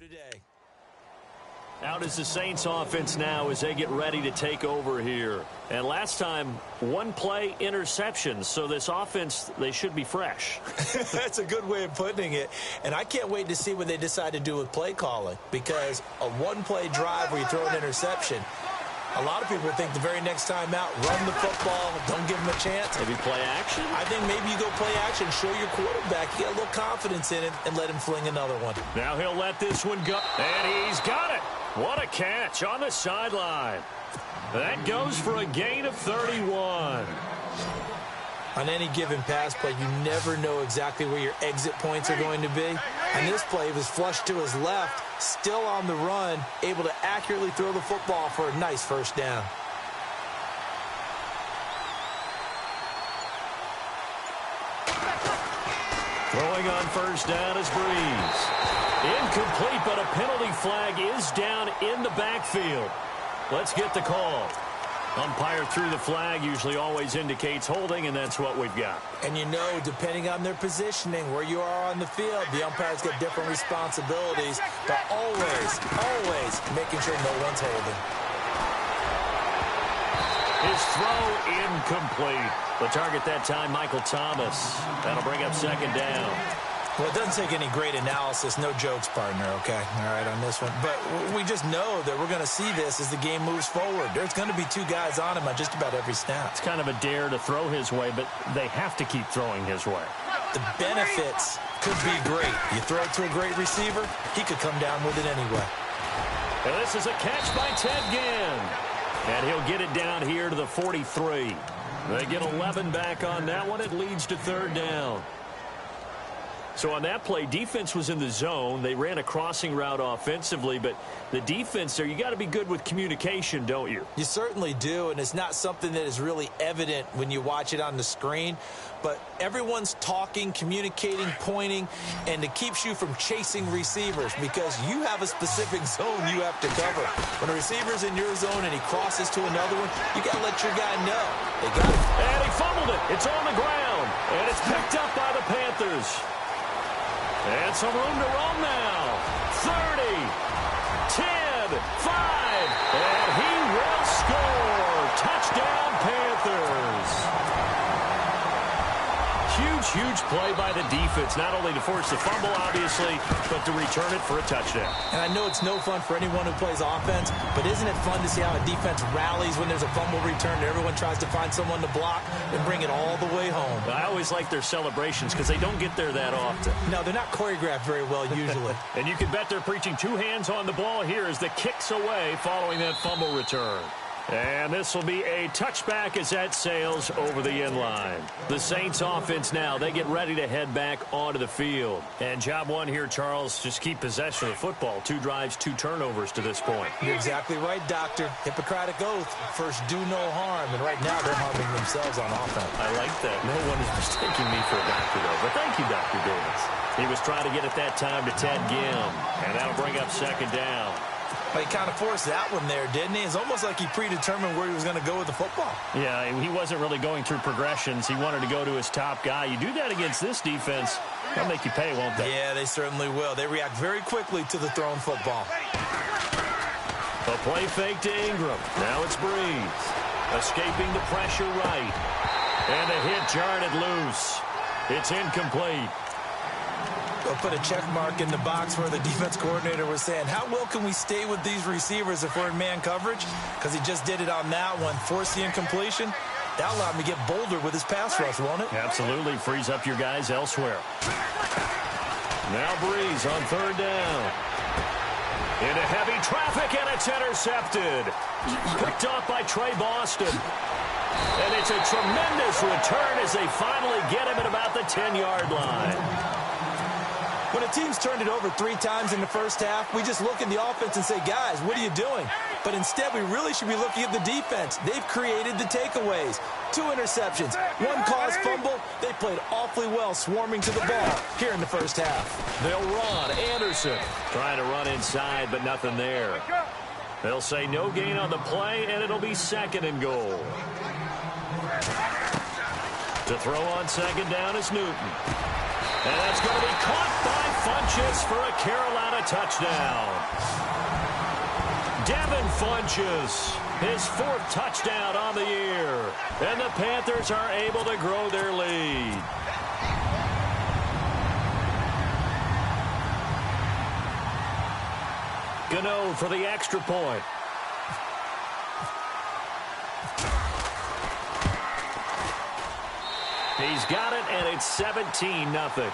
today. Out is the Saints offense now as they get ready to take over here. And last time, one play interceptions. So this offense, they should be fresh. That's a good way of putting it. And I can't wait to see what they decide to do with play calling. Because a one-play drive where you throw an interception, a lot of people think the very next time out, run the football, don't give them a chance. Maybe play action? I think maybe you go play action, show your quarterback, you get a little confidence in it, and let him fling another one. Now he'll let this one go. And he's got it. What a catch on the sideline. That goes for a gain of 31. On any given pass play, you never know exactly where your exit points are going to be. And this play was flushed to his left, still on the run, able to accurately throw the football for a nice first down. Throwing on first down is Breeze. Incomplete, but a penalty flag is down in the backfield. Let's get the call. Umpire threw the flag, usually always indicates holding, and that's what we've got. And you know, depending on their positioning, where you are on the field, the umpires get different responsibilities, but always making sure no one's holding. His throw incomplete. The target that time, Michael Thomas. That'll bring up second down. Well, it doesn't take any great analysis. No jokes, partner, okay? All right, on this one. But we just know that we're going to see this as the game moves forward. There's going to be two guys on him on just about every snap. It's kind of a dare to throw his way, but they have to keep throwing his way. The benefits could be great. You throw it to a great receiver, he could come down with it anyway. And this is a catch by Ted Ginn. And he'll get it down here to the 43. They get 11 back on that one. It leads to third down. So on that play, defense was in the zone. They ran a crossing route offensively, but the defense there, you got to be good with communication, don't you? You certainly do, and it's not something that is really evident when you watch it on the screen. But everyone's talking, communicating, pointing, and it keeps you from chasing receivers because you have a specific zone you have to cover. When a receiver's in your zone and he crosses to another one, you got to let your guy know. They got it. And he fumbled it. It's on the ground, and it's picked up by the Panthers. And some room to roam now. 30, 10, 5, and he will score. Touchdown, Panthers. Huge play by the defense, not only to force the fumble, obviously, but to return it for a touchdown. And I know it's no fun for anyone who plays offense, but isn't it fun to see how a defense rallies when there's a fumble return and everyone tries to find someone to block and bring it all the way home? I always like their celebrations because they don't get there that often. No, they're not choreographed very well usually. And you can bet they're preaching two hands on the ball here as the kick's away following that fumble return. And this will be a touchback as that sails over the end line. The Saints offense now, they get ready to head back onto the field. And job one here, Charles, just keep possession of the football. 2 drives, 2 turnovers to this point. You're exactly right, Doctor. Hippocratic oath. First, do no harm. And right now, they're harming themselves on offense. I like that. No one is mistaking me for a doctor, though. But thank you, Dr. Davis. He was trying to get it that time to Ted Ginn. And that'll bring up second down. But he kind of forced that one there, didn't he? It's almost like he predetermined where he was going to go with the football. Yeah, he wasn't really going through progressions. He wanted to go to his top guy. You do that against this defense, they'll make you pay, won't they? Yeah, they certainly will. They react very quickly to the thrown football. A play fake to Ingram. Now it's Breeze. Escaping the pressure right. And a hit jarred it loose. It's incomplete. They'll put a check mark in the box where the defense coordinator was saying, how well can we stay with these receivers if we're in man coverage? Because he just did it on that one. Force the incompletion. That allowed him to get bolder with his pass rush, won't it? Absolutely. Frees up your guys elsewhere. Now Breeze on third down. Into heavy traffic, and it's intercepted. Picked off by Trey Boston. And it's a tremendous return as they finally get him at about the 10-yard line. When a team's turned it over 3 times in the first half, we just look at the offense and say, guys, what are you doing? But instead, we really should be looking at the defense. They've created the takeaways. 2 interceptions, 1 caused fumble. They played awfully well swarming to the ball here in the first half. They'll run. Anderson trying to run inside, but nothing there. They'll say no gain on the play, and it'll be second and goal. To throw on second down is Newton. And that's going to be caught by Funchess for a Carolina touchdown. Devin Funchess, his 4th touchdown on the year. And the Panthers are able to grow their lead. Gano for the extra point. He's got it, and it's 17-0.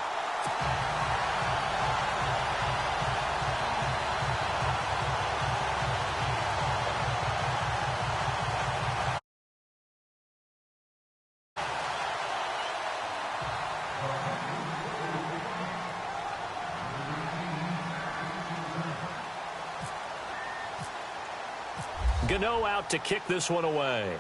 Gano out to kick this one away.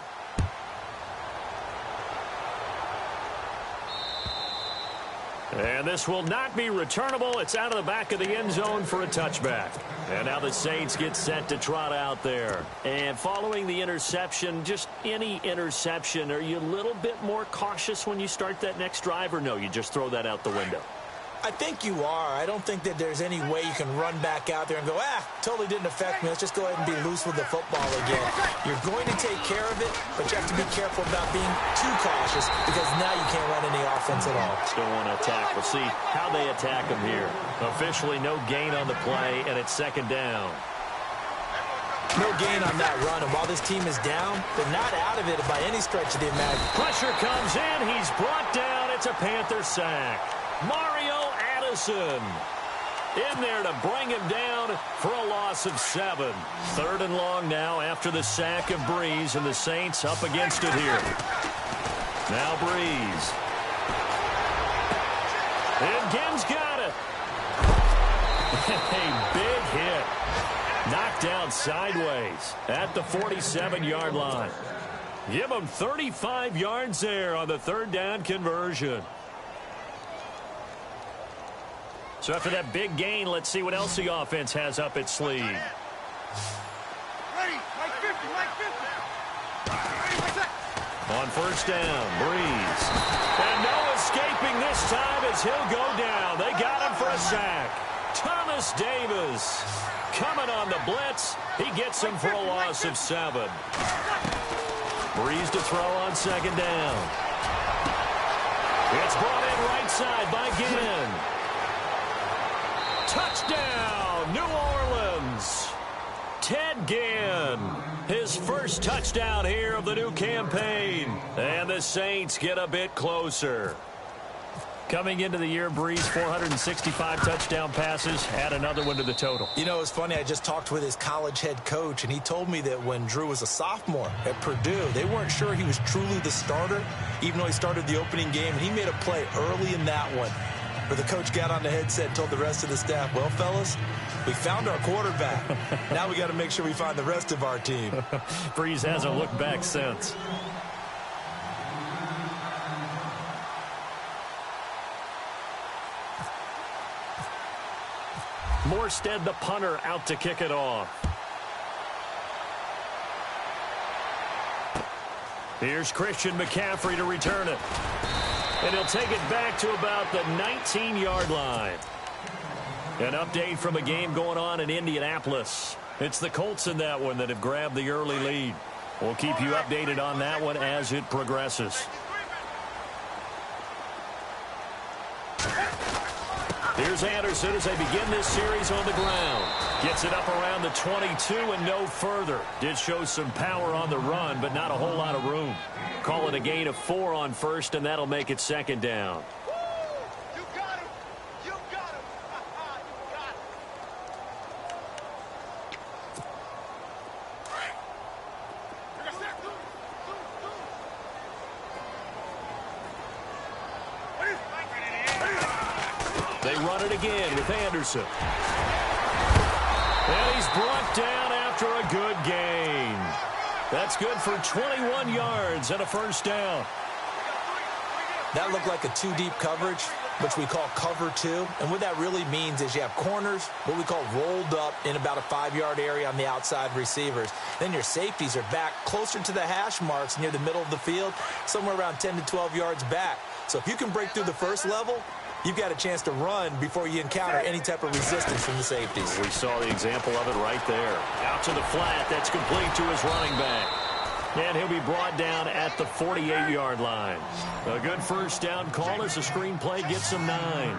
And this will not be returnable. It's out of the back of the end zone for a touchback. And now the Saints get set to trot out there. And following the interception, just any interception, are you a little bit more cautious when you start that next drive, or no, you just throw that out the window? I think you are. I don't think that there's any way you can run back out there and go, totally didn't affect me. Let's just go ahead and be loose with the football again. You're going to take care of it, but you have to be careful about being too cautious because now you can't run any offense at all. Still want to attack. We'll see how they attack him here. Officially no gain on the play, and it's 2nd down. No gain on that run, and while this team is down, they're not out of it by any stretch of the imagination. Pressure comes in. He's brought down. It's a Panther sack. Mario Addison in there to bring him down for a loss of 7. 3rd and long now after the sack of Breeze, and the Saints up against it here. Now Breeze. And Gibbs got it. A big hit. Knocked down sideways at the 47-yard line. Give him 35 yards there on the 3rd down conversion. So after that big gain, let's see what else the offense has up its sleeve. On 1st down, Breeze. And no escaping this time as he'll go down. They got him for a sack. Thomas Davis coming on the blitz. He gets him for a loss of 7. Breeze to throw on 2nd down. It's brought in right side by Ginn. Touchdown, New Orleans. Ted Ginn, his first touchdown here of the new campaign. And the Saints get a bit closer. Coming into the year, Breeze, 465 touchdown passes. Add another one to the total. You know, it's funny. I just talked with his college head coach, and he told me that when Drew was a sophomore at Purdue, they weren't sure he was truly the starter, even though he started the opening game. And he made a play early in that one where the coach got on the headset and told the rest of the staff, well, fellas, we found our quarterback. Now we got to make sure we find the rest of our team. Breeze hasn't looked back since. Morstead, the punter, out to kick it off. Here's Christian McCaffrey to return it. And he'll take it back to about the 19-yard line. An update from a game going on in Indianapolis. It's the Colts in that one that have grabbed the early lead. We'll keep you updated on that one as it progresses. Here's Anderson as they begin this series on the ground. Gets it up around the 22 and no further. Did show some power on the run, but not a whole lot of room. Call it a gain of 4 on 1st, and that'll make it 2nd down. You got him. You got him. You got him. They run it again with Anderson. And he's brought down after a good gain. That's good for 21 yards and a 1st down. That looked like a 2-deep coverage, which we call cover 2. And what that really means is you have corners, what we call rolled up in about a 5-yard area on the outside receivers. Then your safeties are back closer to the hash marks near the middle of the field, somewhere around 10 to 12 yards back. So if you can break through the first level, you've got a chance to run before you encounter any type of resistance from the safeties. We saw the example of it right there. Out to the flat. That's complete to his running back. And he'll be brought down at the 48-yard line. A good first down call as the screen play gets him 9.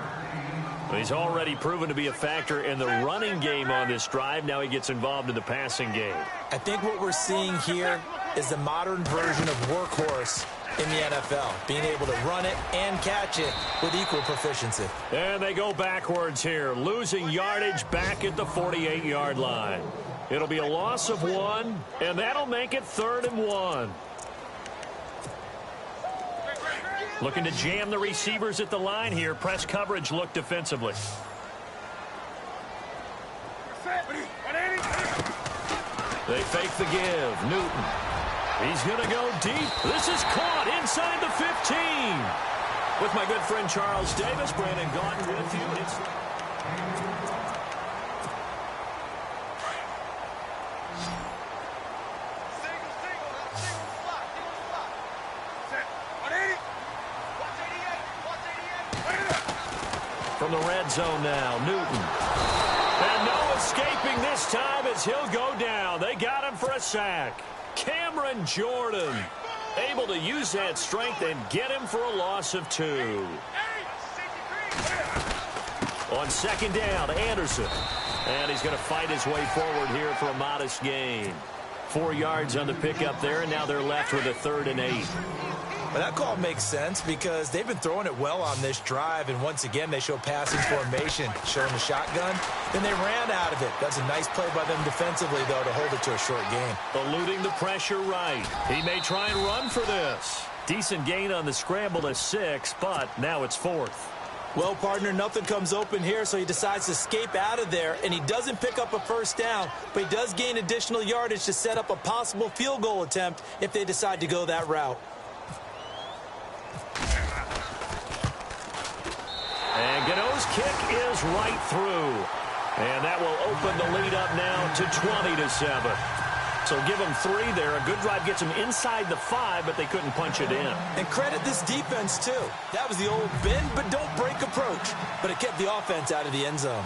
He's already proven to be a factor in the running game on this drive. Now he gets involved in the passing game. I think what we're seeing here is the modern version of workhorse in the NFL, being able to run it and catch it with equal proficiency. And they go backwards here, losing yardage back at the 48-yard line. It'll be a loss of 1, and that'll make it 3rd and 1. Looking to jam the receivers at the line here. Press coverage look defensively. They fake the give. Newton. He's going to go deep. This is caught inside the 15. With my good friend Charles Davis, Brandon Gaudin with you. From the red zone now, Newton. And no escaping this time as he'll go down. They got him for a sack. Cameron Jordan able to use that strength and get him for a loss of 2. On second down, Anderson. And he's going to fight his way forward here for a modest gain. 4 yards on the pickup there, and now they're left with a 3rd and 8. Well, that call makes sense because they've been throwing it well on this drive, and once again they show passing formation, showing the shotgun. Then they ran out of it. That's a nice play by them defensively, though, to hold it to a short game. Eluding the pressure right. He may try and run for this. Decent gain on the scramble to 6, but now it's 4th. Well, partner, nothing comes open here, so he decides to escape out of there, and he doesn't pick up a first down, but he does gain additional yardage to set up a possible field goal attempt if they decide to go that route. And Gano's kick is right through. And that will open the lead up now to 20-7. So give them 3 there. A good drive gets them inside the 5, but they couldn't punch it in. And credit this defense, too. That was the old bend but don't break approach. But it kept the offense out of the end zone.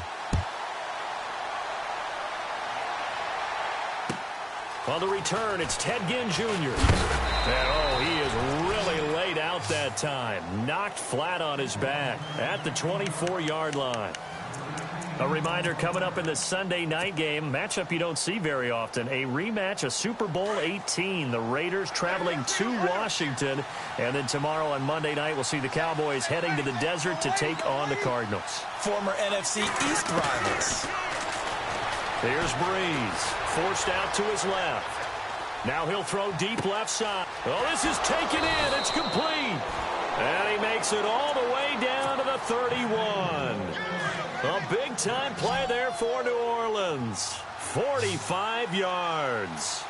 On the return, it's Ted Ginn Jr. And, oh, he is really laid out that time. Knocked flat on his back at the 24-yard line. A reminder coming up in the Sunday night game, matchup you don't see very often, a rematch of Super Bowl 18. The Raiders traveling to Washington. And then tomorrow on Monday night, we'll see the Cowboys heading to the desert to take on the Cardinals. Former NFC East rivals. Here's Breeze, forced out to his left. Now he'll throw deep left side. Oh, this is taken in. It's complete. And he makes it all the way down to the 31. A big-time play there for New Orleans. 45 yards.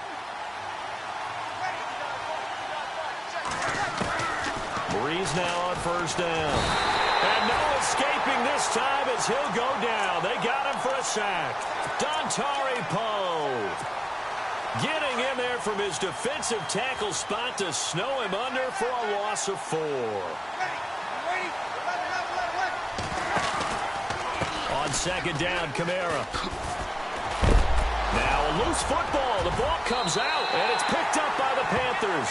Breeze now on first down. And no escaping this time as he'll go down. They got him for a sack. Dontari Poe getting in there from his defensive tackle spot to snow him under for a loss of 4. On second down, Kamara. Now a loose football. The ball comes out, and it's picked up by the Panthers.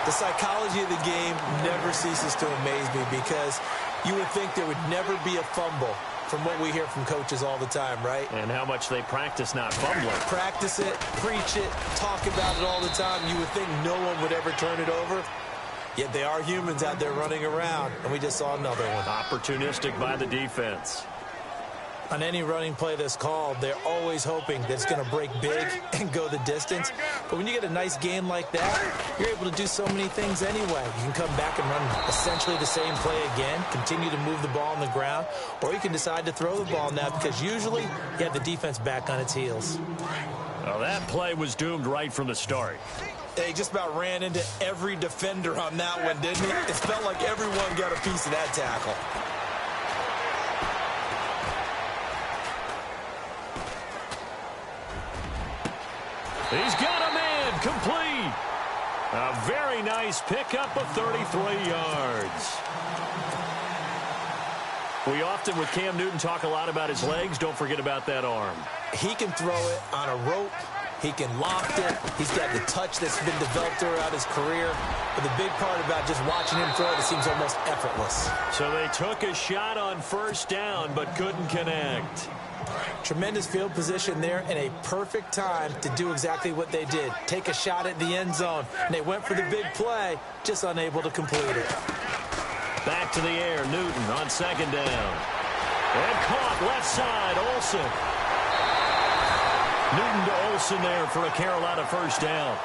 The psychology of the game never ceases to amaze me because you would think there would never be a fumble from what we hear from coaches all the time, right? And how much they practice not fumbling. Practice it, preach it, talk about it all the time. You would think no one would ever turn it over. Yet they are humans out there running around, and we just saw another one. Opportunistic by the defense. On any running play that's called, they're always hoping that it's going to break big and go the distance. But when you get a nice game like that, you're able to do so many things anyway. You can come back and run essentially the same play again, continue to move the ball on the ground, or you can decide to throw the ball now because usually you have the defense back on its heels. Well, that play was doomed right from the start. They just about ran into every defender on that one, didn't he? It felt like everyone got a piece of that tackle. He's got a man complete. A very nice pickup of 33 yards. We often, with Cam Newton, talk a lot about his legs. Don't forget about that arm. He can throw it on a rope. He can loft it. He's got the touch that's been developed throughout his career. But the big part about just watching him throw it, it seems almost effortless. So they took a shot on first down, but couldn't connect. Tremendous field position there and a perfect time to do exactly what they did. Take a shot at the end zone. And they went for the big play, just unable to complete it. Back to the air, Newton on second down. And caught left side, Olsen. Newton to Olsen there for a Carolina first down.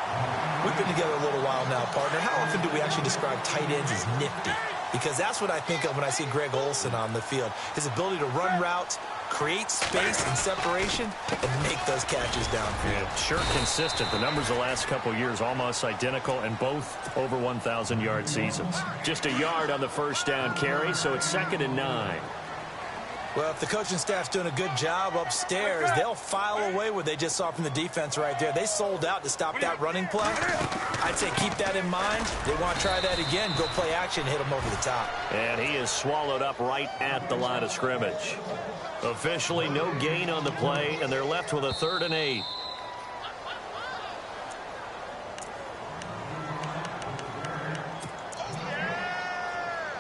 We've been together a little while now, partner. How often do we actually describe tight ends as nifty? Because that's what I think of when I see Greg Olsen on the field. His ability to run routes, create space and separation, and make those catches downfield. Yeah, sure consistent. The numbers the last couple years almost identical, and both over 1,000-yard seasons. Just a yard on the first down carry, so it's 2nd and 9. Well, if the coaching staff's doing a good job upstairs, they'll file away what they just saw from the defense right there. They sold out to stop that running play. I'd say keep that in mind. They want to try that again, go play action, hit them over the top. And he is swallowed up right at the line of scrimmage. Officially no gain on the play, and they're left with a 3rd and 8.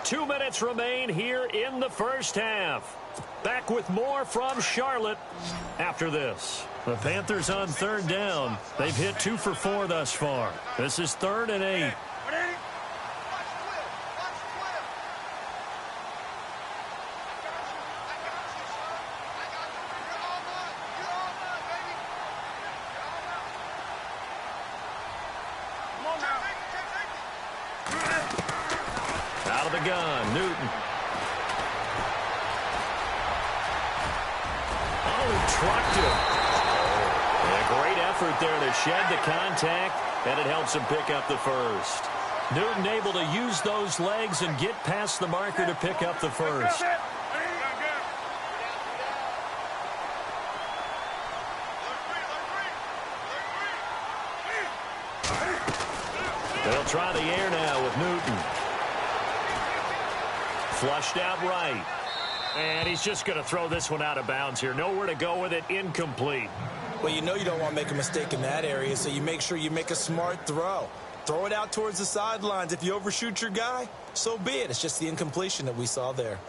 Two minutes remain here in the first half. Back with more from Charlotte after this. The Panthers on 3rd down. They've hit 2 for 4 thus far. This is 3rd and 8. Out of the gun, Newton. Trucked him. And a great effort there to shed the contact, and it helps him pick up the first. Newton able to use those legs and get past the marker to pick up the first. They'll try the air now with Newton. Flushed out right. And he's just going to throw this one out of bounds here. Nowhere to go with it. Incomplete. Well, you know you don't want to make a mistake in that area, so you make sure you make a smart throw. Throw it out towards the sidelines. If you overshoot your guy, so be it. It's just the incompletion that we saw there.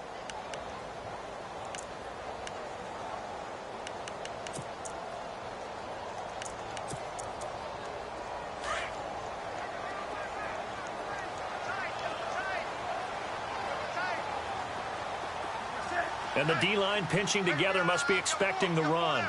And the D-line pinching together must be expecting the run.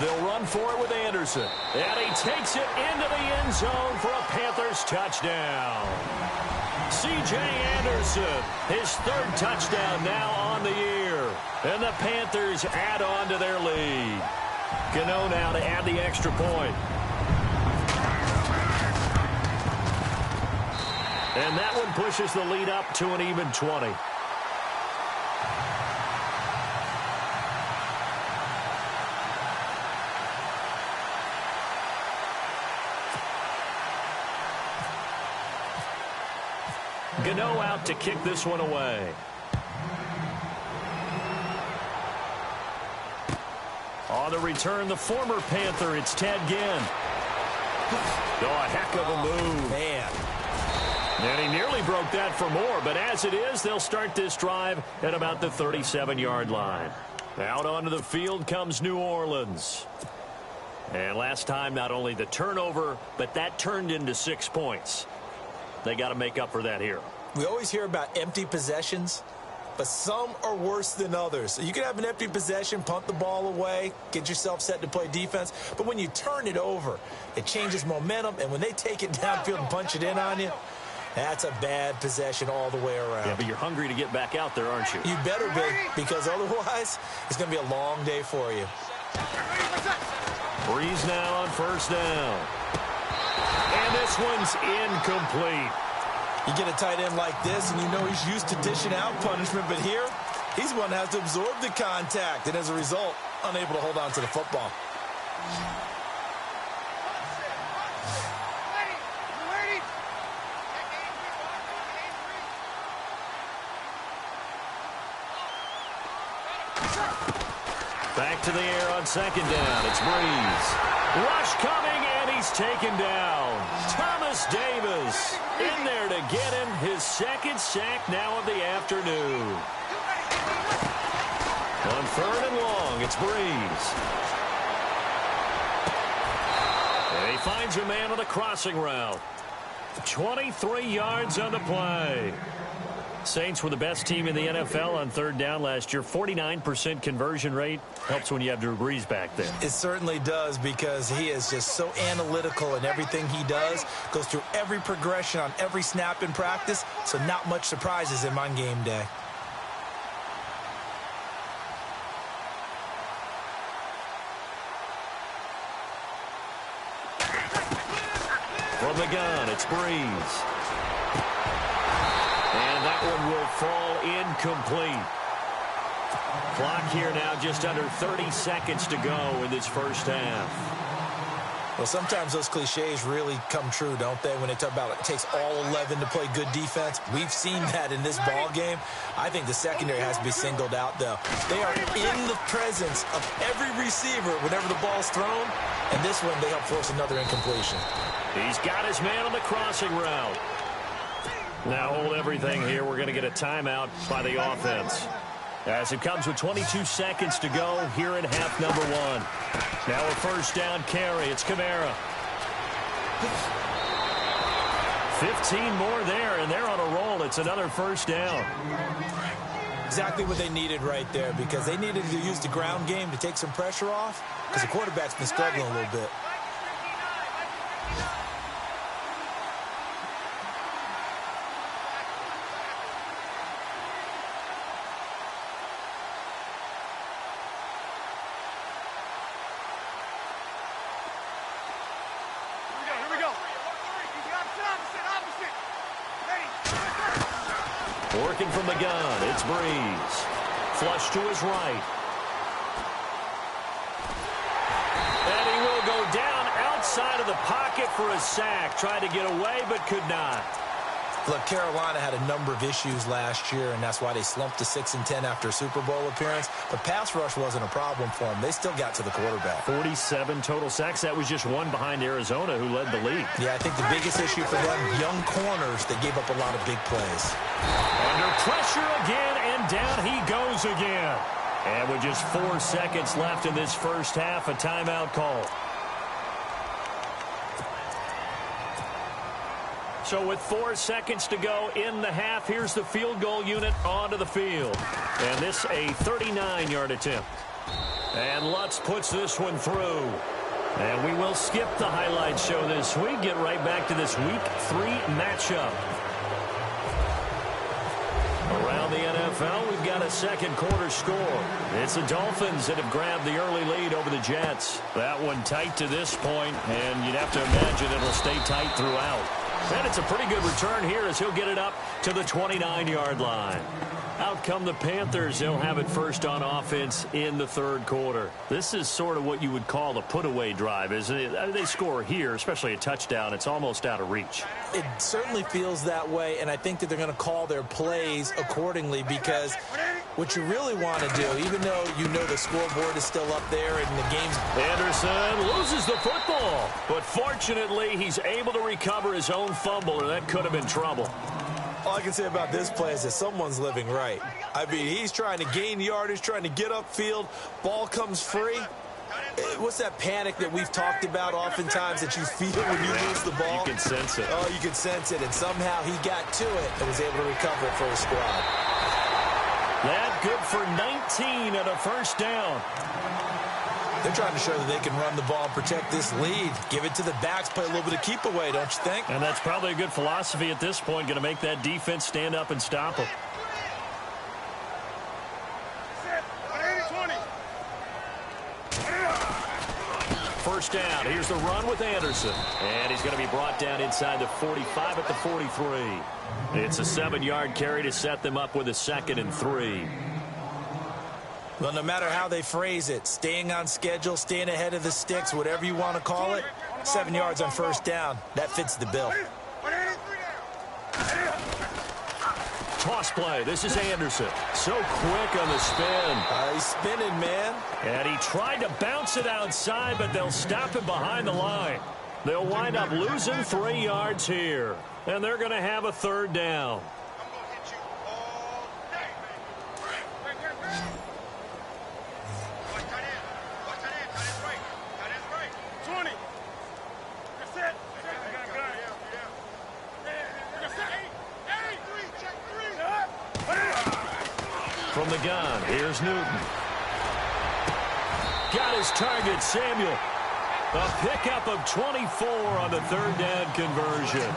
They'll run for it with Anderson. And he takes it into the end zone for a Panthers touchdown. C.J. Anderson, his 3rd touchdown now on the year. And the Panthers add on to their lead. Gano now to add the extra point. And that one pushes the lead up to an even 20. Gano out to kick this one away. On the return, the former Panther, it's Ted Ginn. Oh, a heck of a move. Man. And he nearly broke that for more, but as it is, they'll start this drive at about the 37-yard line. Out onto the field comes New Orleans. And last time, not only the turnover, but that turned into 6 points. They got to make up for that here. We always hear about empty possessions, but some are worse than others. So you can have an empty possession, punt the ball away, get yourself set to play defense. But when you turn it over, it changes momentum. And when they take it downfield and punch it in on you, that's a bad possession all the way around. Yeah, but you're hungry to get back out there, aren't you? You better be, because otherwise it's going to be a long day for you. Breeze now on first down. And this one's incomplete. You get a tight end like this, and you know he's used to dishing out punishment, but here, he's the one that has to absorb the contact, and as a result, unable to hold on to the football. Back to the air on second down. It's Breeze. Rush coming, and he's taken down. Thomas Davis in there to get him his second sack now of the afternoon. On third and long, it's Breeze. And he finds a man on a crossing route. 23 yards on the play. Saints were the best team in the NFL on third down last year. 49% conversion rate. Helps when you have Drew Brees back there. It certainly does, because he is just so analytical in everything he does. Goes through every progression on every snap in practice, so not much surprises him on game day. From the gun, it's Breeze. And that one will fall incomplete. Clock here now just under 30 seconds to go in this first half. Well, sometimes those cliches really come true, don't they? When they talk about it takes all 11 to play good defense. We've seen that in this ball game. I think the secondary has to be singled out, though. They are in the presence of every receiver whenever the ball's thrown. And this one, they help force another incompletion. He's got his man on the crossing route. Now hold everything here. We're going to get a timeout by the offense. As it comes with 22 seconds to go here in half number one. Now a first down carry. It's Kamara. 15 more there, and they're on a roll. It's another first down. Exactly what they needed right there, because they needed to use the ground game to take some pressure off, because the quarterback's been struggling a little bit. Working from the gun, it's Breeze. Flush to his right. And he will go down outside of the pocket for a sack. Tried to get away, but could not. Look, Carolina had a number of issues last year, and that's why they slumped to 6-10 after a Super Bowl appearance. But pass rush wasn't a problem for them. They still got to the quarterback. 47 total sacks. That was just one behind Arizona, who led the league. Yeah, I think the biggest issue for them, young corners that gave up a lot of big plays. Under pressure again, and down he goes again. And with just 4 seconds left in this first half, a timeout call. So with 4 seconds to go in the half, here's the field goal unit onto the field. And this a 39-yard attempt. And Lutz puts this one through. And we will skip the highlight show this week. Get right back to this Week 3 matchup. Around the NFL, we've got a second quarter score. It's the Dolphins that have grabbed the early lead over the Jets. That one tight to this point, and you'd have to imagine it'll stay tight throughout. And it's a pretty good return here as he'll get it up to the 29-yard line. Out come the Panthers. They'll have it first on offense in the third quarter. This is sort of what you would call a put-away drive, isn't it? They score here, especially a touchdown. It's almost out of reach. It certainly feels that way, and I think that they're going to call their plays accordingly, because what you really want to do, even though you know the scoreboard is still up there and the game's... Anderson loses the football, but fortunately he's able to recover his own fumble, or that could have been trouble. All I can say about this play is that someone's living right. I mean, he's trying to gain yardage, trying to get upfield. Ball comes free. What's that panic that we've talked about oftentimes that you feel when you lose the ball? You can sense it. Oh, you can sense it. And somehow he got to it and was able to recover it for his squad. That good for 19 and a first down. They're trying to show that they can run the ball and protect this lead. Give it to the backs, play a little bit of keep away, don't you think? And that's probably a good philosophy at this point, going to make that defense stand up and stop them. First down. Here's the run with Anderson. And he's going to be brought down inside the 45 at the 43. It's a 7-yard carry to set them up with a 2nd and 3. Well, no matter how they phrase it, staying on schedule, staying ahead of the sticks, whatever you want to call it, 7 yards on first down, that fits the bill. Toss play. This is Anderson. So quick on the spin. He's spinning, man. And he tried to bounce it outside, but they'll stop him behind the line. They'll wind up losing 3 yards here. And they're going to have a 3rd down. From the gun, here's Newton. Got his target, Samuel. A pickup of 24 on the 3rd down conversion.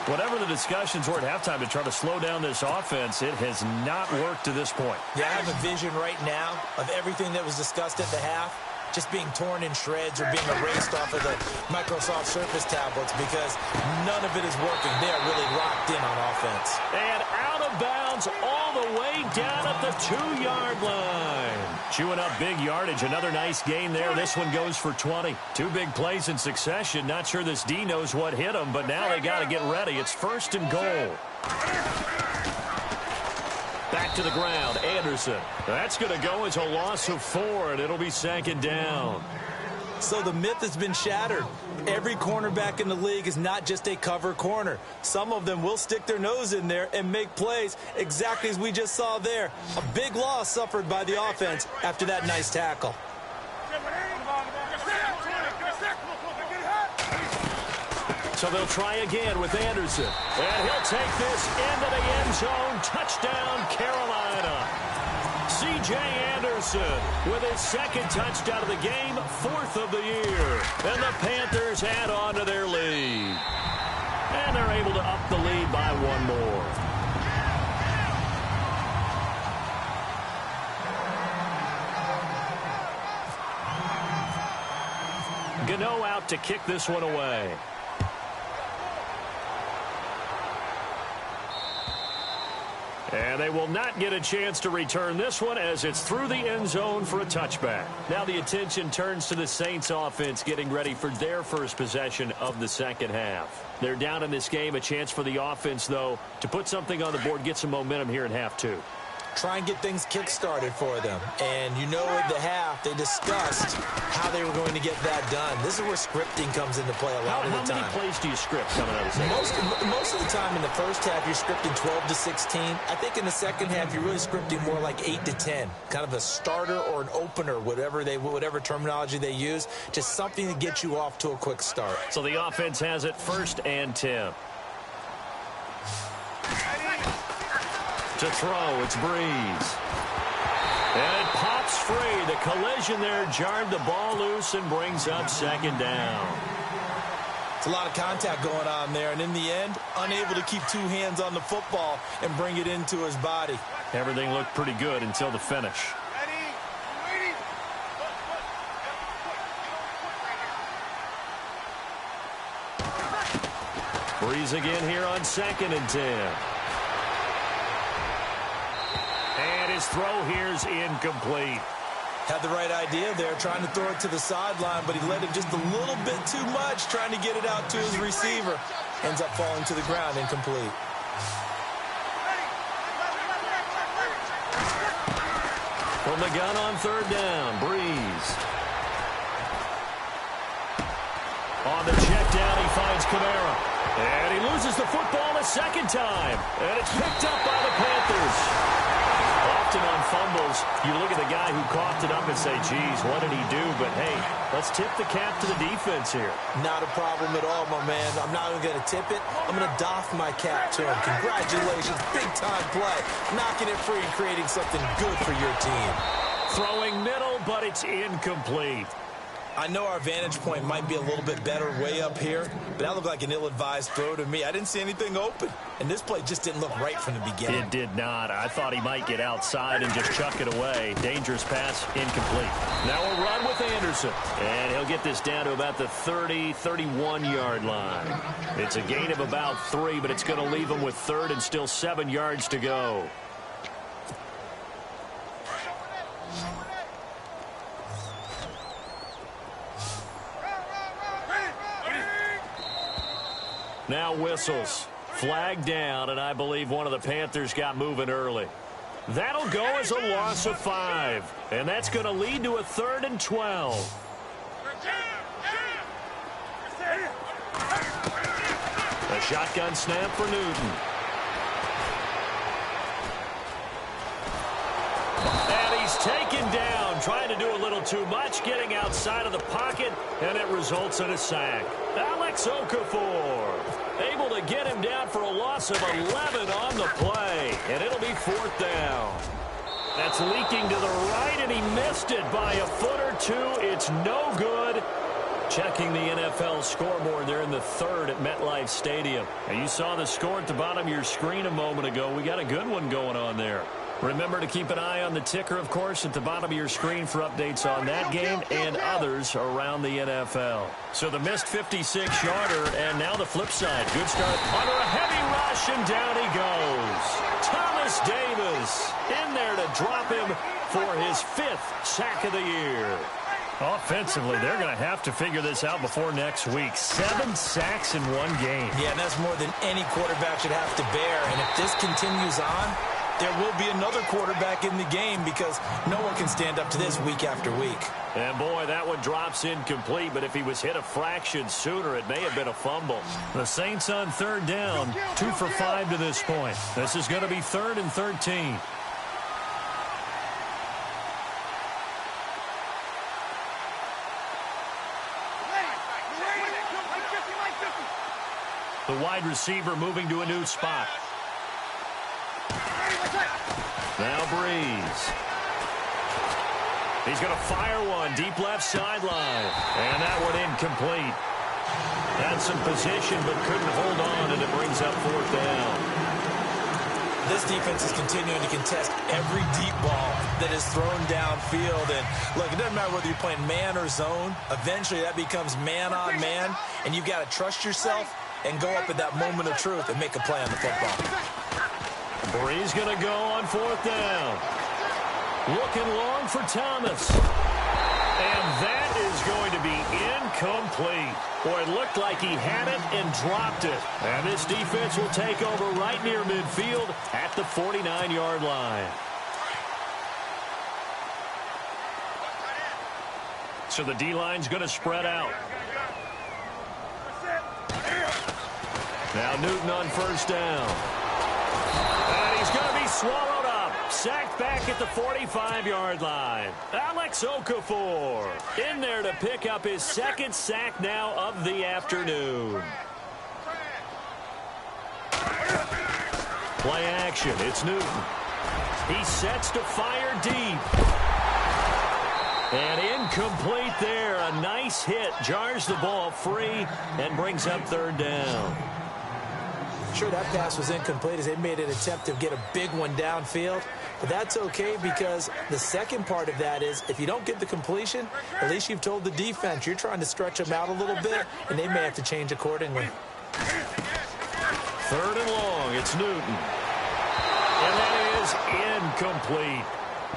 Whatever the discussions were at halftime to try to slow down this offense, it has not worked to this point. Yeah, I have a vision right now of everything that was discussed at the half just being torn in shreds or being erased off of the Microsoft Surface tablets because none of it is working. They are really locked in on offense. And out of bounds all the way down at the 2-yard line. Chewing up big yardage. Another nice gain there. This one goes for 20. 2 big plays in succession. Not sure this D knows what hit him, but now they got to get ready. It's 1st and goal. Back to the ground, Anderson. That's going to go as a loss of 4, and it'll be 2nd down. So the myth has been shattered. Every cornerback in the league is not just a cover corner. Some of them will stick their nose in there and make plays exactly as we just saw there. A big loss suffered by the offense after that nice tackle. So they'll try again with Anderson. And he'll take this into the end zone. Touchdown, Carolina. C.J. Anderson with his 2nd touchdown of the game, 4th of the year. And the Panthers add on to their lead. And they're able to up the lead by 1 more. Gano out to kick this one away. And they will not get a chance to return this one as it's through the end zone for a touchback. Now the attention turns to the Saints offense getting ready for their first possession of the 2nd half. They're down in this game. A chance for the offense, though, to put something on the board, get some momentum here in half 2. Try and get things kick-started for them. And you know at the half, they discussed how they were going to get that done. This is where scripting comes into play a lot of the time. How many plays do you script coming out of the second? Most of the time in the first half, you're scripting 12 to 16. I think in the second half, you're really scripting more like 8 to 10. Kind of a starter or an opener, whatever terminology they use. Just something to get you off to a quick start. So the offense has it 1st and 10. To throw, it's Breeze. And it pops free. The collision there jarred the ball loose and brings up 2nd down. It's a lot of contact going on there, and in the end, unable to keep 2 hands on the football and bring it into his body. Everything looked pretty good until the finish. Breeze again here on 2nd and 10. And his throw here's incomplete. Had the right idea there, trying to throw it to the sideline, but he let it just a little bit too much, trying to get it out to his receiver. Ends up falling to the ground, incomplete. From the gun on 3rd down, Breeze. On the check down, he finds Kamara. And he loses the football a 2nd time. And it's picked up by the Panthers. Often on fumbles, you look at the guy who coughed it up and say, geez, what did he do? But, hey, let's tip the cap to the defense here. Not a problem at all, my man. I'm not even going to tip it. I'm going to doff my cap to him. Congratulations. Big-time play. Knocking it free and creating something good for your team. Throwing middle, but it's incomplete. I know our vantage point might be a little bit better way up here, but that looked like an ill-advised throw to me. I didn't see anything open, and this play just didn't look right from the beginning. It did not. I thought he might get outside and just chuck it away. Dangerous pass, incomplete. Now a run with Anderson, and he'll get this down to about the 30, 31-yard line. It's a gain of about 3, but it's going to leave him with third and still 7 yards to go. Now whistles. Flag down, and I believe one of the Panthers got moving early. That'll go as a loss of 5, and that's going to lead to a 3rd and 12. A shotgun snap for Newton. And he's taken down, trying to do a little too much, getting outside of the pocket, and it results in a sack. Alex Okafor able to get him down for a loss of 11 on the play, and it'll be 4th down. That's leaking to the right, and he missed it by a foot or 2. It's no good. Checking the NFL scoreboard there in the 3rd at MetLife Stadium. And you saw the score at the bottom of your screen a moment ago. We got a good one going on there. Remember to keep an eye on the ticker, of course, at the bottom of your screen for updates on that game and others around the NFL. So the missed 56-yarder, and now the flip side. Good start under a heavy rush, and down he goes. Thomas Davis in there to drop him for his 5th sack of the year. Offensively, they're going to have to figure this out before next week. 7 sacks in one game. Yeah, and that's more than any quarterback should have to bear. And if this continues on, there will be another quarterback in the game because no one can stand up to this week after week. And, boy, that one drops incomplete, but if he was hit a fraction sooner, it may have been a fumble. The Saints on 3rd down, 2 for 5 to this point. This is going to be 3rd and 13. The wide receiver moving to a new spot. Now Breeze. He's going to fire one deep left sideline. And that one incomplete. Had some position but couldn't hold on, and it brings up 4th down. This defense is continuing to contest every deep ball that is thrown downfield. And, look, it doesn't matter whether you're playing man or zone. Eventually that becomes man on man, and you've got to trust yourself and go up at that moment of truth and make a play on the football. Breeze going to go on 4th down. Looking long for Thomas. And that is going to be incomplete. Boy, it looked like he had it and dropped it. And this defense will take over right near midfield at the 49-yard line. So the D-line's going to spread out. Now Newton on 1st down. And he's going to be swallowed up. Sacked back at the 45-yard line. Alex Okafor in there to pick up his 2nd sack now of the afternoon. Play action. It's Newton. He sets to fire deep. And incomplete there. A nice hit. Jars the ball free and brings up 3rd down. Sure, that pass was incomplete as they made an attempt to get a big one downfield. But that's okay because the second part of that is if you don't get the completion, at least you've told the defense you're trying to stretch them out a little bit, and they may have to change accordingly. 3rd and long. It's Newton. And that is incomplete.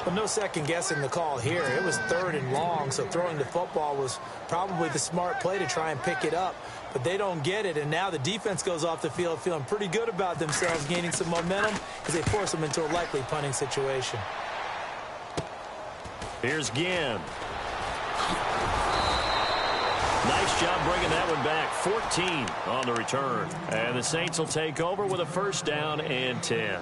Well, no second guessing the call here. It was 3rd and long, so throwing the football was probably the smart play to try and pick it up. But they don't get it, and now the defense goes off the field feeling pretty good about themselves, gaining some momentum as they force them into a likely punting situation. Here's Ginn. Nice job bringing that one back. 14 on the return. And the Saints will take over with a 1st down and 10.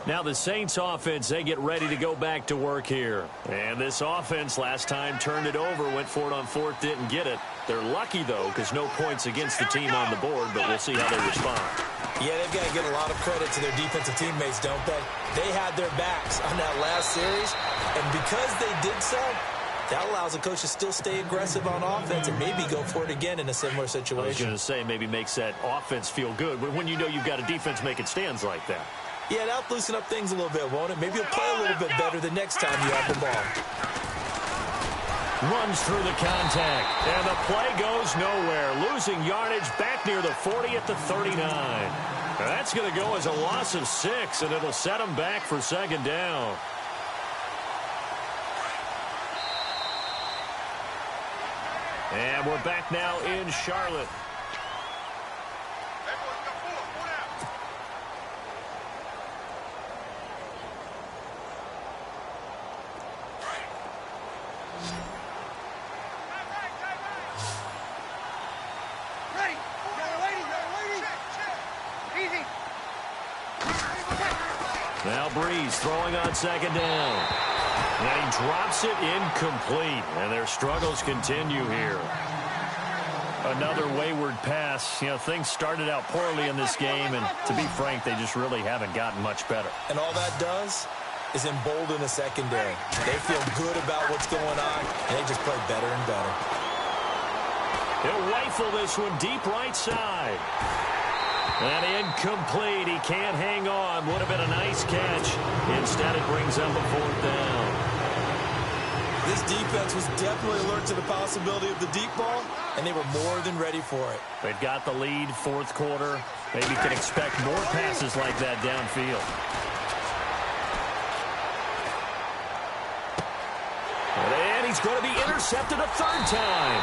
Now the Saints offense, they get ready to go back to work here. And this offense last time turned it over, went for it on 4th, didn't get it. They're lucky, though, because no points against the team on the board, but we'll see how they respond. Yeah, they've got to give a lot of credit to their defensive teammates, don't they? They had their backs on that last series, and because they did so, That allows the coach to still stay aggressive on offense and maybe go for it again in a similar situation. I was going to say maybe makes that offense feel good when you know you've got a defense making stands like that. Yeah, that'll loosen up things a little bit, won't it? Maybe you'll play a little bit better the next time you have the ball. Runs through the contact, and the play goes nowhere. Losing yardage back near the 40 at the 39. That's going to go as a loss of 6, and it'll set them back for second down. And we're back now in Charlotte. Now Breeze throwing on second down. And he drops it incomplete. And their struggles continue here. Another wayward pass. You know, things started out poorly in this game. And to be frank, they just really haven't gotten much better. And all that does is embolden the secondary. They feel good about what's going on, and they just play better and better. He'll rifle this one deep right side. And incomplete. He can't hang on. Would have been a nice catch. Instead, it brings up a fourth down. This defense was definitely alert to the possibility of the deep ball, and they were more than ready for it. They've got the lead, fourth quarter. Maybe can expect more passes like that downfield. And he's going to be intercepted a third time.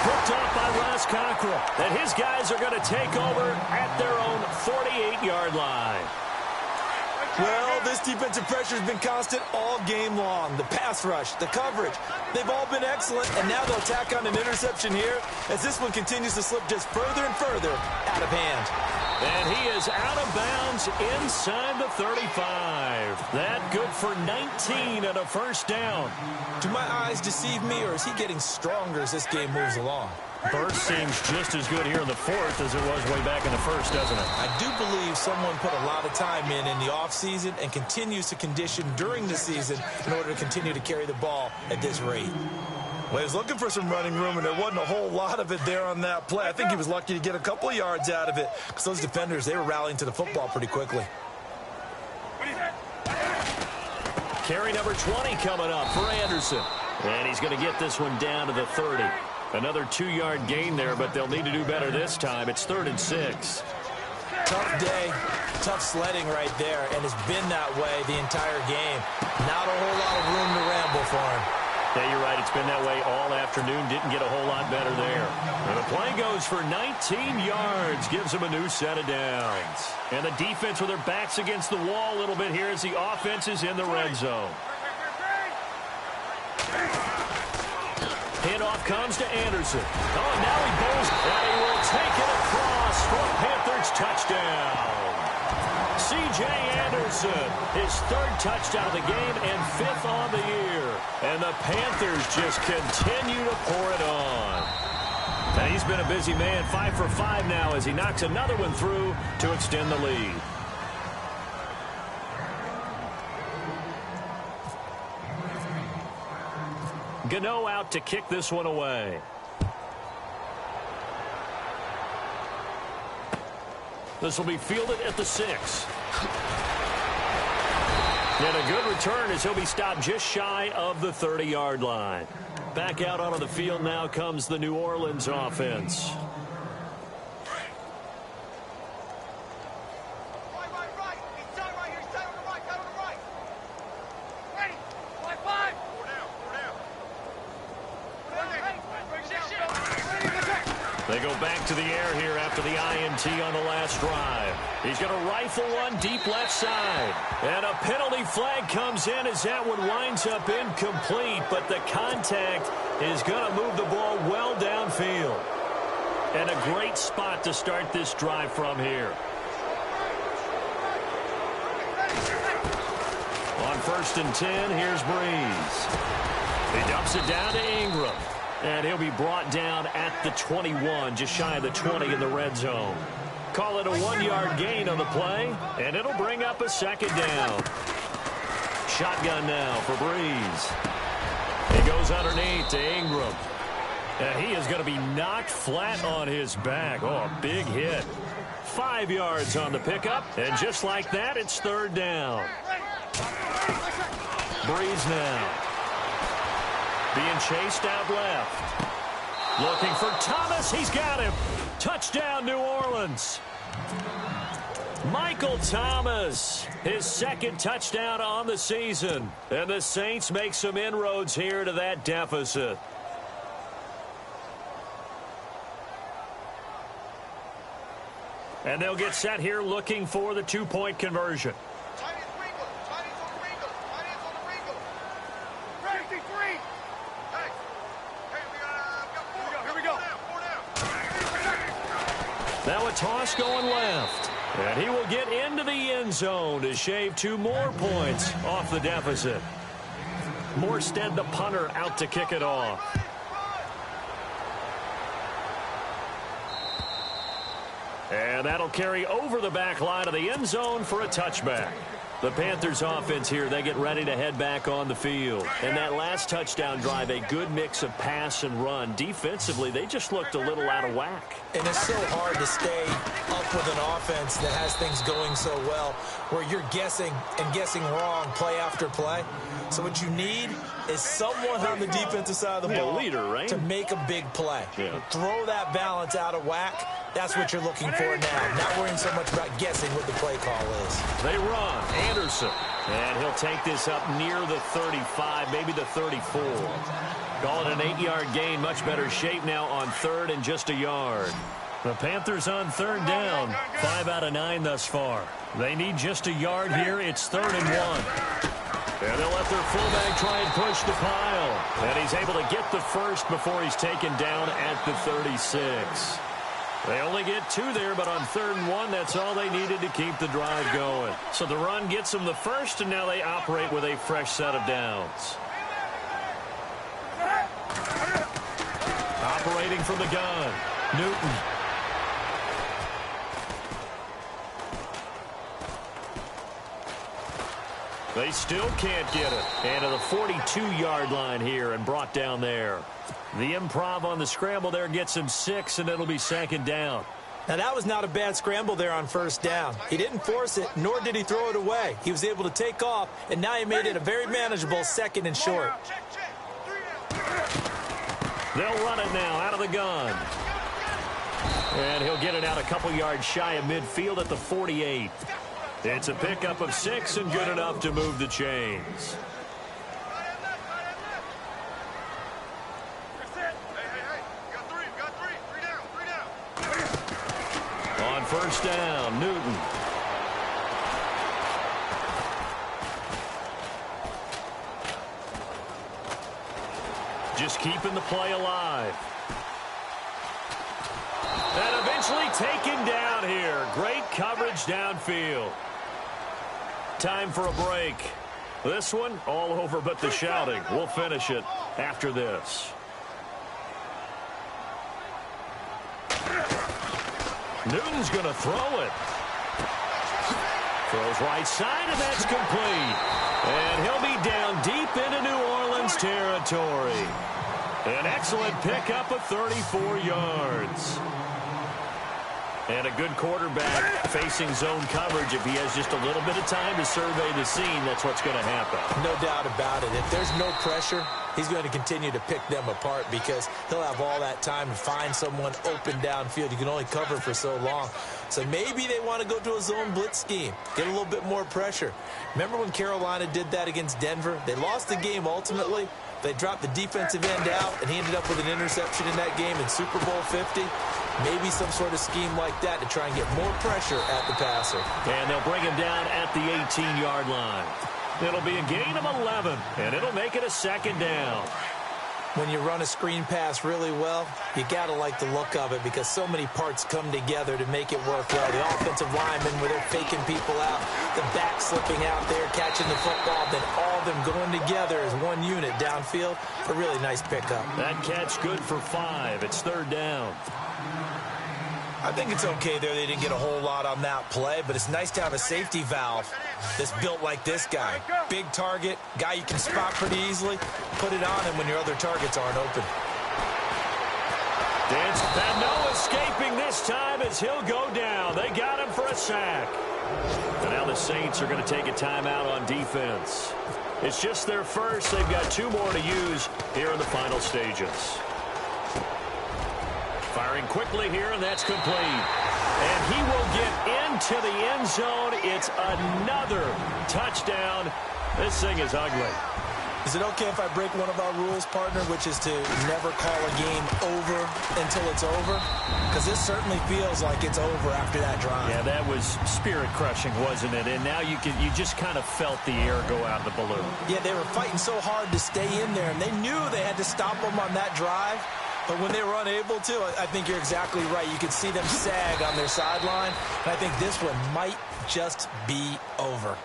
Picked off by Ross Cockrell. And his guys are going to take over at their own 48-yard line. Well, this defensive pressure has been constant all game long. The pass rush, the coverage, they've all been excellent, and now they'll tack on an interception here as this one continues to slip just further and further out of hand. And he is out of bounds inside the 35. That good for 19 and a first down. Do my eyes deceive me, or is he getting stronger as this game moves along? Burst seems just as good here in the fourth as it was way back in the first, doesn't it? I do believe someone put a lot of time in the offseason and continues to condition during the season in order to continue to carry the ball at this rate. Well, he was looking for some running room, and there wasn't a whole lot of it there on that play. I think he was lucky to get a couple of yards out of it because those defenders, they were rallying to the football pretty quickly. Carry number 20 coming up for Anderson. And he's going to get this one down to the 30. Another 2-yard gain there, but they'll need to do better this time. It's 3rd and 6. Tough day, tough sledding right there, and it's been that way the entire game. Not a whole lot of room to ramble for him. Yeah, you're right. It's been that way all afternoon. Didn't get a whole lot better there. And the play goes for 19 yards. Gives them a new set of downs. And the defense with their backs against the wall a little bit here as the offense is in the red zone. Handoff comes to Anderson. Oh, and now he bowls, and he will take it across for a Panthers touchdown. C.J. Anderson, his 3rd touchdown of the game and 5th on the year. And the Panthers just continue to pour it on. And he's been a busy man, 5 for 5 now as he knocks another one through to extend the lead. Gano out to kick this one away. This will be fielded at the 6. And a good return as he'll be stopped just shy of the 30-yard line. Back out onto the field now comes the New Orleans offense. They go back to the air here after the INT on the last drive. He's going to rifle one deep left side. And a penalty flag comes in as that one winds up incomplete. But the contact is going to move the ball well downfield. And a great spot to start this drive from here. On 1st and 10, here's Breeze. He dumps it down to Ingram. And he'll be brought down at the 21, just shy of the 20 in the red zone. Call it a 1-yard gain on the play, and it'll bring up a 2nd down. Shotgun now for Breeze. He goes goes underneath to Ingram. And he is going to be knocked flat on his back. Oh, a big hit. 5 yards on the pickup. And just like that, it's third down. Breeze now. Being chased out left. Looking for Thomas. He's got him. Touchdown, New Orleans. Michael Thomas, his second touchdown on the season. And the Saints make some inroads here to that deficit. And they'll get set here looking for the two-point conversion. Now a toss going left. And he will get into the end zone to shave 2 more points off the deficit. Morstead, the punter, out to kick it off. And that'll carry over the back line of the end zone for a touchback. The Panthers offense here, they get ready to head back on the field. And that last touchdown drive, a good mix of pass and run. Defensively, they just looked a little out of whack. And it's so hard to stay up with an offense that has things going so well, where you're guessing and guessing wrong play after play. So what you need is someone on the defensive side of the ball, leader, right? to make a big play. Yeah. Throw that balance out of whack. That's what you're looking for now. Not worrying so much about guessing what the play call is. They run. Anderson. And he'll take this up near the 35, maybe the 34. Call it an 8-yard gain. Much better shape now on third and just a yard. The Panthers on third down. 5 out of 9 thus far. They need just a yard here. It's 3rd and 1. And they'll let their fullback try and push the pile. And he's able to get the first before he's taken down at the 36. They only get 2 there, but on 3rd and 1, that's all they needed to keep the drive going. So the run gets them the first, and now they operate with a fresh set of downs. Operating from the gun, Newton. They still can't get it. And to the 42-yard line here and brought down there. The improv on the scramble there gets him 6, and it'll be 2nd down. Now, that was not a bad scramble there on 1st down. He didn't force it, nor did he throw it away. He was able to take off, and now he made it a very manageable 2nd and short. They'll run it now out of the gun. And he'll get it out a couple yards shy of midfield at the 48. It's a pickup of 6 and good enough to move the chains. On 1st down, Newton. Just keeping the play alive. And eventually taken down here. Great coverage downfield. Time for a break. This one all over but the shouting. We'll finish it after this. Newton's going to throw it. Throws right side, and that's complete. And he'll be down deep into New Orleans territory. An excellent pickup of 34 yards. And a good quarterback facing zone coverage. If he has just a little bit of time to survey the scene, that's what's going to happen. No doubt about it. If there's no pressure, he's going to continue to pick them apart because he'll have all that time to find someone open downfield. You can only cover for so long. So maybe they want to go to a zone blitz scheme, get a little bit more pressure. Remember when Carolina did that against Denver? They lost the game ultimately. They dropped the defensive end out, and he ended up with an interception in that game in Super Bowl 50. Maybe some sort of scheme like that to try and get more pressure at the passer. And they'll bring him down at the 18-yard line. It'll be a gain of 11, and it'll make it a 2nd down. When you run a screen pass really well, you got to like the look of it because so many parts come together to make it work well. The offensive linemen where they're faking people out, the back slipping out there, catching the football, then all of them going together as one unit downfield. A really nice pickup. That catch good for 5. It's 3rd down. I think it's okay there. They didn't get a whole lot on that play, but it's nice to have a safety valve that's built like this guy. Big target, guy you can spot pretty easily. Put it on him when your other targets aren't open. And no escaping this time as he'll go down. They got him for a sack. And now the Saints are going to take a timeout on defense. It's just their first. They've got 2 more to use here in the final stages. Firing quickly here, and that's complete. And he will get into the end zone. It's another touchdown. This thing is ugly. Is it okay if I break one of our rules, partner, which is to never call a game over until it's over? Because this certainly feels like it's over after that drive. Yeah, that was spirit-crushing, wasn't it? And now you just kind of felt the air go out of the balloon. Yeah, they were fighting so hard to stay in there, and they knew they had to stop them on that drive. But when they were unable to, I think you're exactly right. You could see them sag on their sideline, and I think this one might just be over.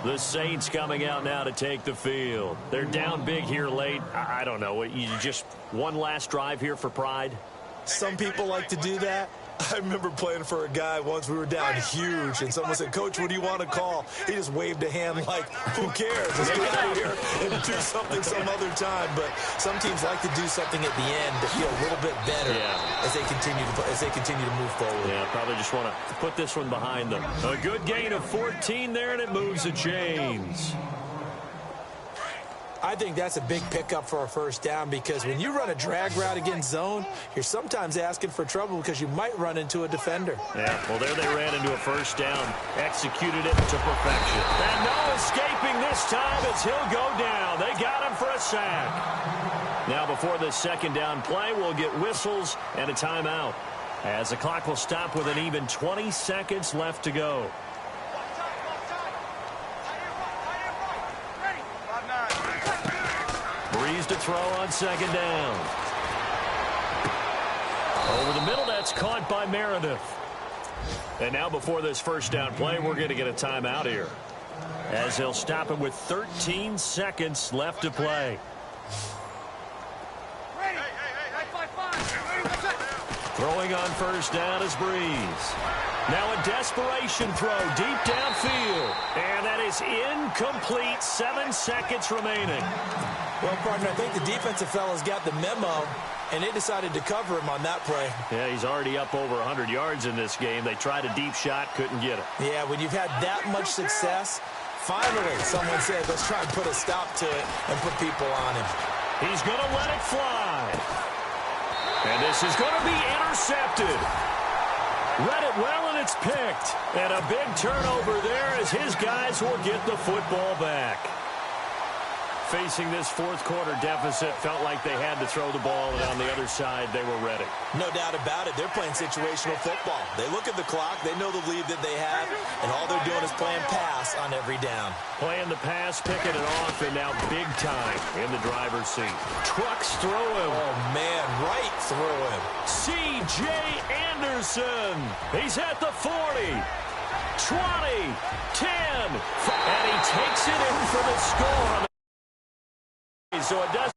The Saints coming out now to take the field. They're down big here late. I don't know. You just one last drive here for pride? Some people like to do that. I remember playing for a guy once. We were down huge, and someone said, "Coach, what do you want to call?" He just waved a hand like, who cares? Let's get out of here and do something some other time. But some teams like to do something at the end to feel a little bit better as they continue to move forward. Yeah, probably just want to put this one behind them. A good gain of 14 there, and it moves the chains. I think that's a big pickup for a first down because when you run a drag route against zone, you're sometimes asking for trouble because you might run into a defender. Yeah, well, there they ran into a first down, executed it to perfection. And no escaping this time as he'll go down. They got him for a sack. Now, before this second down play, we'll get whistles and a timeout as the clock will stop with an even 20 seconds left to go. Breeze to throw on second down. Over the middle, that's caught by Meredith. And now before this first down play, we're going to get a timeout here, as they'll stop him with 13 seconds left to play. Throwing on first down is Breeze. Now a desperation throw deep downfield. And that is incomplete. 7 seconds remaining. Well, partner, I think the defensive fellas got the memo, and they decided to cover him on that play. Yeah, he's already up over 100 yards in this game. They tried a deep shot, couldn't get it. Yeah, when you've had that much success, finally someone said, let's try and put a stop to it and put people on him. He's going to let it fly. And this is going to be intercepted. Read it well, and it's picked. And a big turnover there as his guys will get the football back. Facing this fourth quarter deficit, felt like they had to throw the ball, and on the other side, they were ready. No doubt about it. They're playing situational football. They look at the clock. They know the lead that they have, and all they're doing is playing pass on every down. Playing the pass, picking it off, and now big time in the driver's seat. Trucks through him. Oh, man, right through him. C.J. Anderson. He's at the 40, 20, 10, and he takes it in for the score. So it does.